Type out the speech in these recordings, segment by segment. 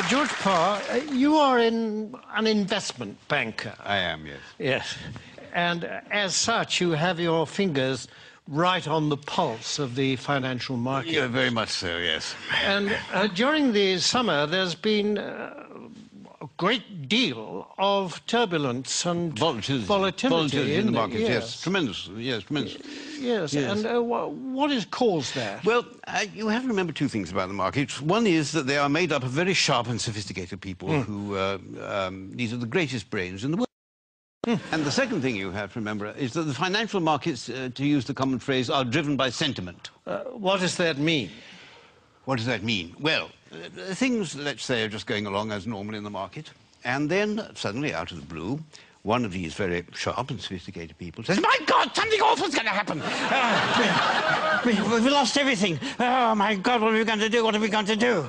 George Parr, you are an investment banker. I am, yes. Yes. And as such, you have your fingers right on the pulse of the financial market. Yeah, very much so, yes. And during the summer, there's been a great deal of turbulence and volatility in the market, yes. Tremendous, yes, tremendous. Yes, and what has caused that? Well, you have to remember two things about the markets. One is that they are made up of very sharp and sophisticated people who, these are the greatest brains in the world. And the second thing you have to remember is that the financial markets, to use the common phrase, are driven by sentiment. What does that mean? What does that mean? Well, things, let's say, are just going along as normal in the market, and then suddenly, out of the blue, one of these very sharp and sophisticated people says, "My God, something awful's going to happen! We've lost everything! Oh, my God, what are we going to do? What are we going to do?"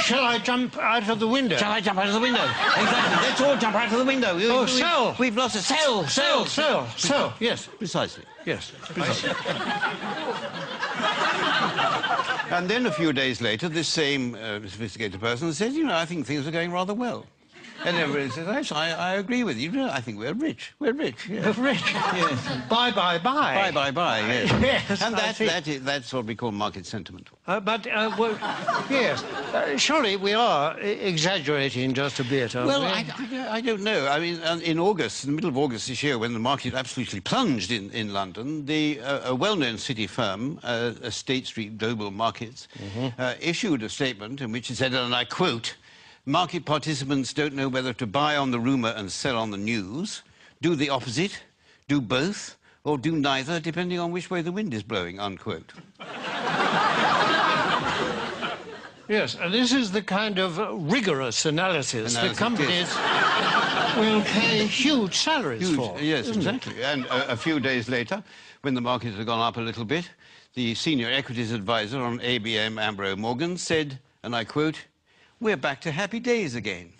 Shall I jump out of the window? Shall I jump out of the window? Exactly. Let's all jump out of the window. Sell! We've lost it. Sell! Yes. Precisely. Yes, precisely. And then a few days later, this same sophisticated person says, "You know, I think things are going rather well." And everybody says, "Actually, I agree with you. I think we're rich. We're rich. Yes. Rich. Yes. Bye. Yes. Yes. And that's what we call market sentiment. Well, yes. Surely we are exaggerating just a bit, aren't well, we? I don't know. I mean, in August, in the middle of August this year, when the market absolutely plunged in London, a well-known city firm, State Street Global Markets, issued a statement in which it said, and I quote, "Market participants don't know whether to buy on the rumour and sell on the news, do the opposite, do both, or do neither, depending on which way the wind is blowing," unquote. Yes, and this is the kind of rigorous analysis that companies will pay huge salaries for. Yes, exactly. And a few days later, when the markets had gone up a little bit, the senior equities advisor on ABM Ambrose Morgan said, and I quote, "We're back to happy days again."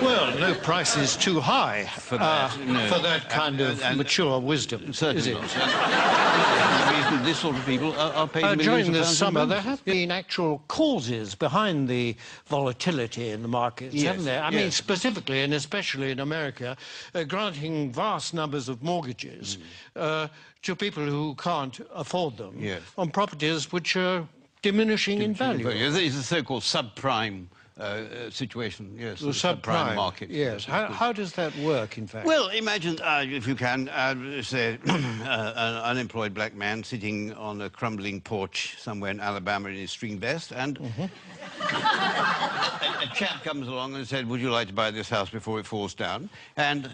Well, no price is too high for that kind of mature wisdom, certainly is it? Not. The reason this sort of people are paid millions during of this pounds summer, in there have been actual causes behind the volatility in the markets, haven't there? I mean, specifically and especially in America, granting vast numbers of mortgages to people who can't afford them on properties which are diminishing in value. It's a so-called subprime situation, yes. The subprime market. Yes. How does that work, in fact? Well, imagine, if you can, say, an unemployed black man sitting on a crumbling porch somewhere in Alabama in his string vest, and a chap comes along and said, "Would you like to buy this house before it falls down? And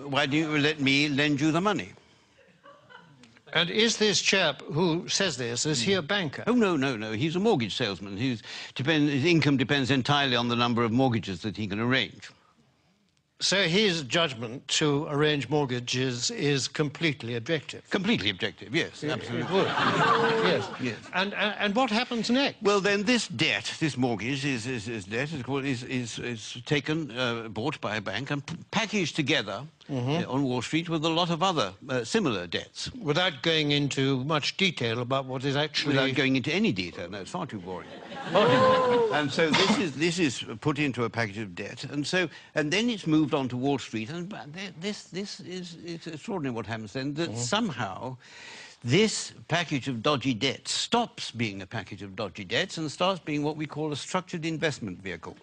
why don't you let me lend you the money?" And is this chap who says this, is he a banker? Oh, no. He's a mortgage salesman. His income depends entirely on the number of mortgages that he can arrange. So his judgment to arrange mortgages is completely objective? Completely objective, yes, absolutely. It would. Yes. And what happens next? Well, then this debt, this mortgage, is taken, bought by a bank and packaged together on Wall Street with a lot of other similar debts. Without going into much detail about what is actually... Without going into any detail, no, it's far too boring. And so this is put into a package of debt, and then it's moved on to Wall Street, and it's extraordinary what happens then, that somehow this package of dodgy debts stops being a package of dodgy debts and starts being what we call a structured investment vehicle.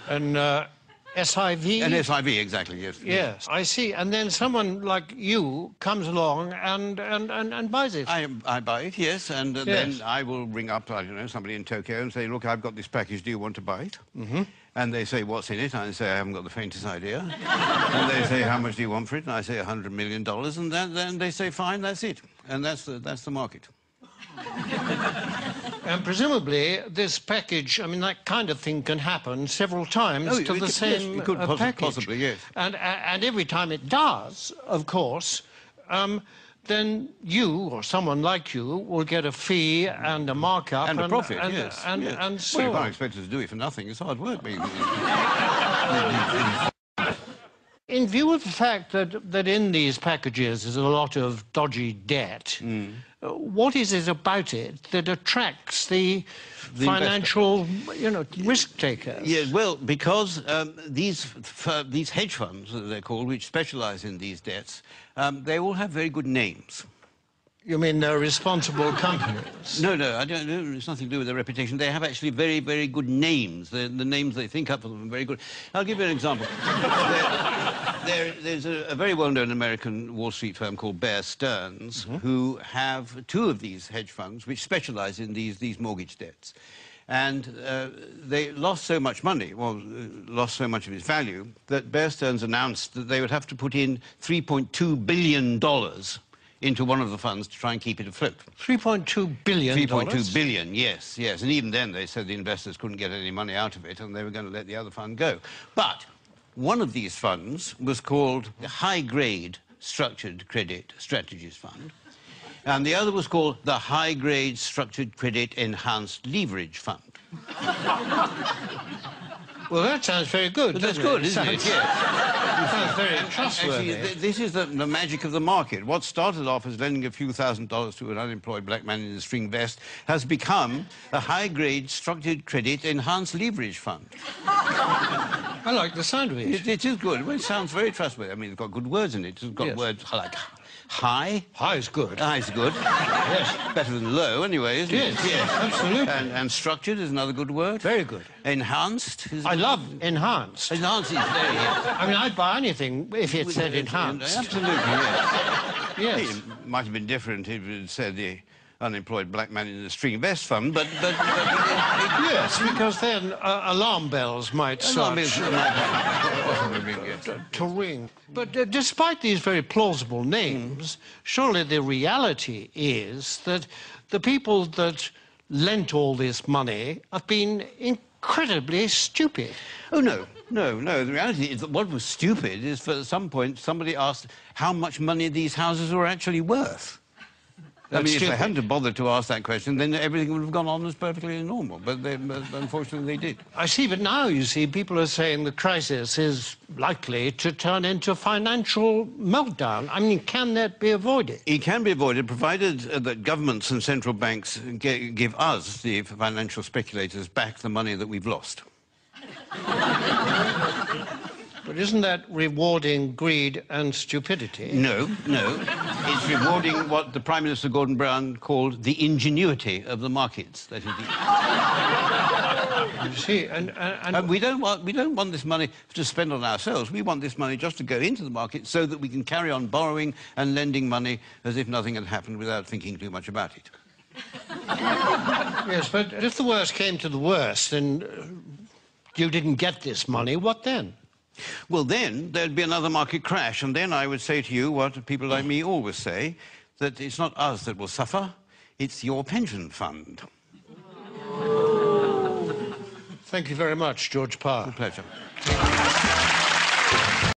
An SIV? An SIV, exactly, yes. Yes, I see. And then someone like you comes along and buys it. I buy it, yes, and then I will ring up, I don't know, somebody in Tokyo and say, "Look, I've got this package, do you want to buy it?" And they say, "What's in it?" And I say, "I haven't got the faintest idea." And they say, "How much do you want for it?" And I say, $100 million, and then they say, "Fine, that's it." And that's the market. And presumably this package, I mean, that kind of thing can happen several times to the same package. Possibly, yes. And every time it does, of course, then you or someone like you will get a fee and a markup and a profit, yes. And so well, you can't expect us to do it for nothing. It's hard work. in view of the fact that in these packages is a lot of dodgy debt, what is it about it that attracts the financial, risk takers? Yeah, well, because these hedge funds, as they're called, which specialise in these debts, they all have very good names. You mean they're responsible companies? No, I don't. It's nothing to do with their reputation. They have actually very, very good names. The names they think up for them are very good. I'll give you an example. There's a very well-known American Wall Street firm called Bear Stearns, who have two of these hedge funds which specialise in these mortgage debts. And they lost so much money, lost so much of its value, that Bear Stearns announced that they would have to put in $3.2 billion into one of the funds to try and keep it afloat. $3.2 billion? $3.2 billion, yes. And even then they said the investors couldn't get any money out of it and they were going to let the other fund go. But one of these funds was called the High Grade Structured Credit Strategies Fund, and the other was called the High Grade Structured Credit Enhanced Leverage Fund. Well, that sounds very good, That's good, isn't it? It sounds very trustworthy. Actually, this is the magic of the market. What started off as lending a few $1,000s to an unemployed black man in a string vest has become a high-grade structured credit enhanced leverage fund. I like the sound of it. It is good. Well, it sounds very trustworthy. I mean, it's got good words in it. It's got words like high. High is good. High is good. Yes. Better than low, anyway, isn't it? Yes, absolutely. And structured is another good word. Very good. Enhanced is... I love enhanced. Enhanced is very... I mean, I'd buy anything if it said enhanced. Absolutely, yes. Yes. It might have been different if it said the unemployed black man in the string vest fund, but yes, because then alarm bells might start to ring. But despite these very plausible names, surely the reality is that the people that lent all this money have been incredibly stupid. Oh, no. The reality is that what was stupid is, for at some point, somebody asked how much money these houses were actually worth. I mean, if they hadn't bothered to ask that question, then everything would have gone on as perfectly normal. But unfortunately, they did. I see, but now, you see, people are saying the crisis is likely to turn into financial meltdown. I mean, can that be avoided? It can be avoided, provided that governments and central banks give us, the financial speculators, back the money that we've lost. But isn't that rewarding greed and stupidity? No. It's rewarding what the Prime Minister Gordon Brown called the ingenuity of the markets. That is You see, and we don't want this money to spend on ourselves. We want this money just to go into the market so that we can carry on borrowing and lending money as if nothing had happened without thinking too much about it. Yes, but if the worst came to the worst and you didn't get this money, what then? Well, then there'd be another market crash, and then I would say to you what people like me always say, that it's not us that will suffer, it's your pension fund. Thank you very much, George Parr. A pleasure.